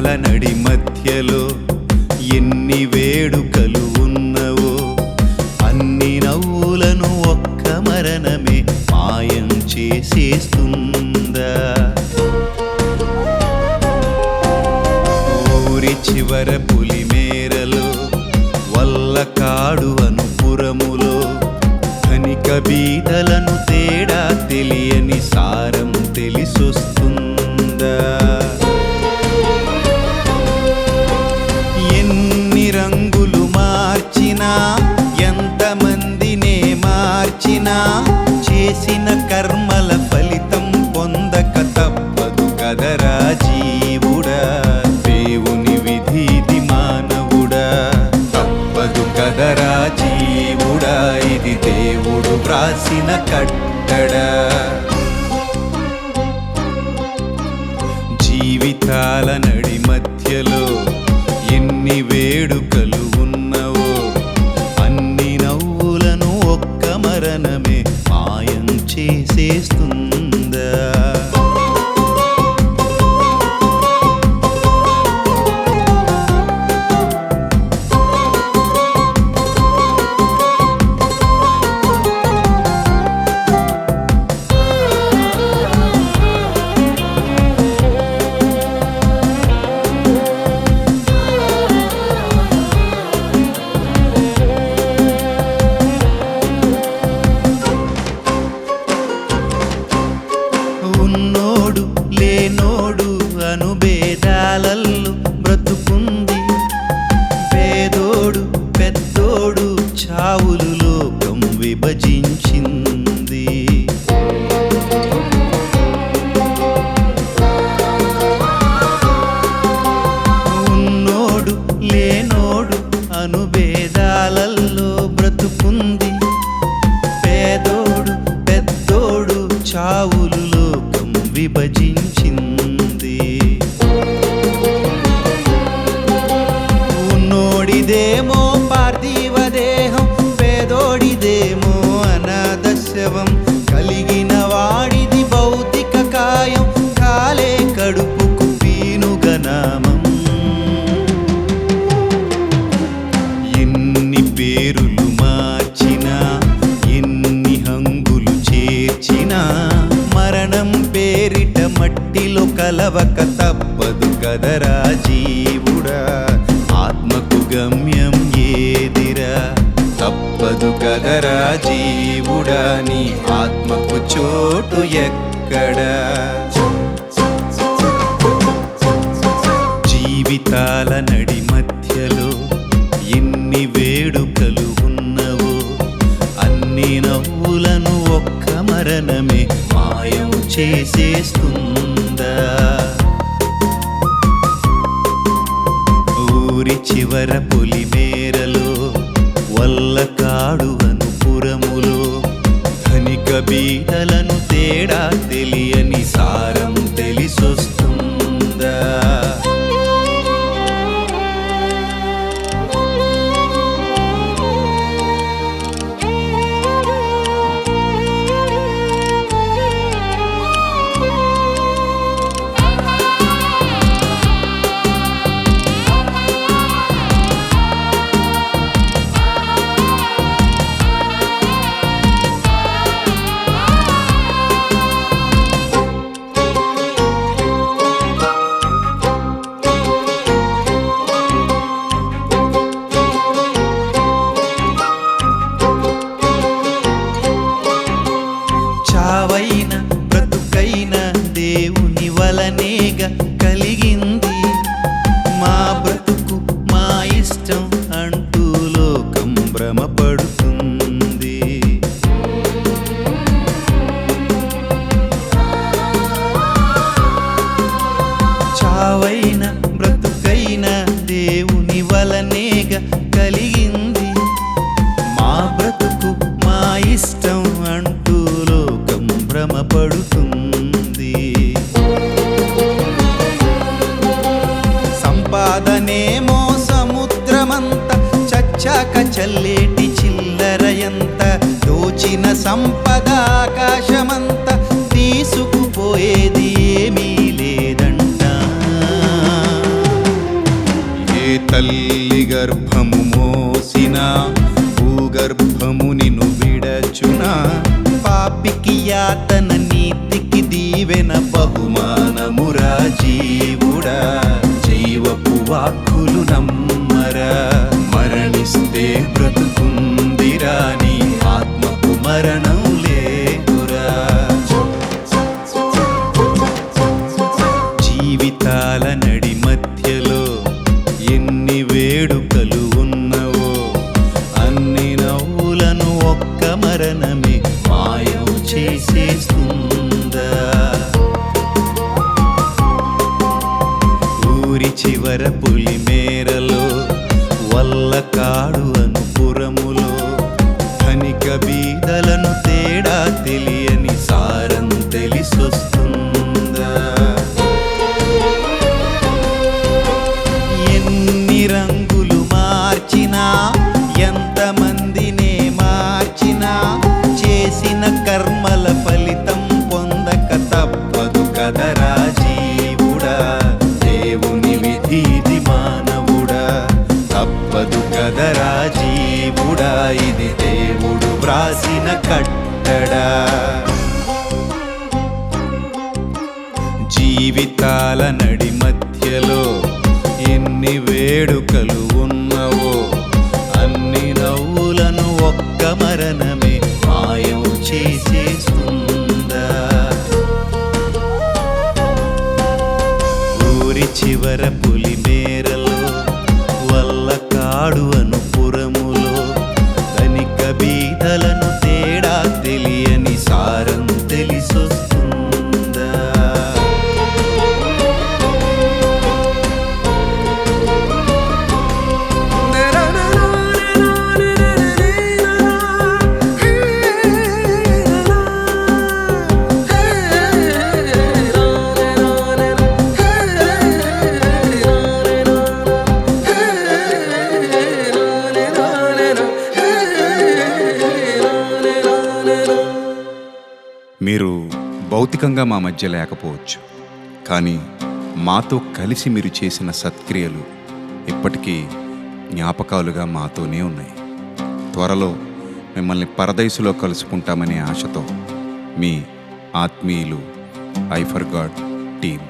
జీవితాల నడి మధ్యలో ఎన్ని వేడుకలు ఉన్నవో అన్ని నవ్వులను ఒక్క మరణమే మాయం చేసేస్తుందా? ఊరి చివర పులిమేరలో వల్లకాడు అనుపురములో ధనిక బీదలను తేడా తెలియని సారం తెలిసొస్తుందా? ఎన్ని రంగులు మార్చినా ఎంతమందినే మార్చినా చేసిన కర్మల ఫలితం పొందక తప్పదు కదరా జీవుడా. దేవుని విధిది మానవుడా, తప్పదు కదరా జీవుడా, ఇది దేవుడు వ్రాసిన కట్టడా. జీవితాల నడి మధ్యలో ఎన్ని వేడుకలు ఉన్నవో అన్ని నవ్వులను ఒక్క మరణమే మాయం చేసేస్తుందా? ఉన్నోడు లేనోడు అనుభేదాలల్లో బ్రతుకుంది. పేదోడు పెద్దోడు చావులు లోకం విభజించింది. ఉన్నోడు లేనోడు అనుభేదాలల్లో బ్రతుకుంది. పేదోడు పెద్దోడు చావులు లోకం విభజించింది. ఉన్నోడిదేమో పార్థివ దేహం, పేదోడిదేమో అనాథ శవం. కలిగిన వాడిది భౌతిక కాయం, కాలే కడుపుకు పీనుగ నామం. ఎన్ని పేరులు మార్చినా ఎన్ని హంగులు చేర్చినా మరణం పేరిట మట్టిలో కలవక తప్పదు కదరా జీవుడా. ఆత్మకు గమ్యం ఏదిరా, తప్పదు కదరా జీవుడా, నీ ఆత్మకు చోటు ఎక్కడా? జీవితాల నడి మధ్యలో ఎన్ని వేడుకలు ఉన్నవో అన్ని నవ్వులను ఒక్క మరణమే మాయం చేసేస్తుందా? ఊరి చివర పులిమేరలో వల్లకాడు అనుపురములో ధనిక బీదలను తేడా తెలియని సారం తెలిసొస్తుందా? చావైన బ్రతుకైన దేవుని వలనేగా కలిగింది. మా బ్రతుకు మా ఇష్టం అంటూ లోకం భ్రమపడుతుంది. చావైన బ్రతుకైన దేవుని వలనేగా కలిగింది. మా బ్రతుకు మా ఇష్టం అంటూ లోకం భ్రమపడుతుంది. సంపాదనేమో సముద్రమంత, చచ్చాక చల్లేటి చిల్లరయంత. దోచిన సంపద ఆకాశమంత, తీసుకుపోయేది ఏమీ లేదంట. తల్లి గర్భము మోసిన భూగర్భము నిన్ను విడచునా పాపికి యాతన నీతికి దీవెన బహుమానమురా జీవుడా జీవపు వాక్కులు నమ్మరా మరణిస్తే బ్రతుకుందిరా నీ ఆత్మకు మరణం లేదురా జీవితాల నడి మధ్యలో ఎన్ని వేడుకలు ఉన్నవో అన్ని నవ్వులను ఒక్క మరణమే మాయం చేసేస్తుందా ఊరి చివర పులి మేరలో వల్లకాడు అనుపురములో ధనిక బీదలను తేడా తెలియని సారం తెలిసొస్తుందా ఎన్ని రంగులు మార్చినా ఎంతమందినే మార్చినా చేసిన కర్మల ఫలితం పొందక తప్పదు కదరా జీవుడా దేవుని విధి మానవుడా తప్పదు కదరా జీవుడా ఇది దేవుడు వ్రాసిన కట్టడా జీవితాల నడి మధ్యలో ఎన్ని వేడుకలు ఉన్నవో అన్ని నవ్వులను ఒక్క మరణమే మాయం చేసేస్తుందా ఊరి చివర పులి మేరలో వల్లకాడు అనుపురములో ధనిక బీదలను తేడా తెలియని సారం తెలిసొస్తుందా మీరు భౌతికంగా మా మధ్య లేకపోవచ్చు, కానీ మాతో కలిసి మీరు చేసిన సత్క్రియలు ఇప్పటికీ జ్ఞాపకాలుగా మాతోనే ఉన్నాయి. త్వరలో మిమ్మల్ని పరదైసులో కలుసుకుంటామనే ఆశతో మీ ఆత్మీయులు ఐ ఫర్ గాడ్ టీమ్.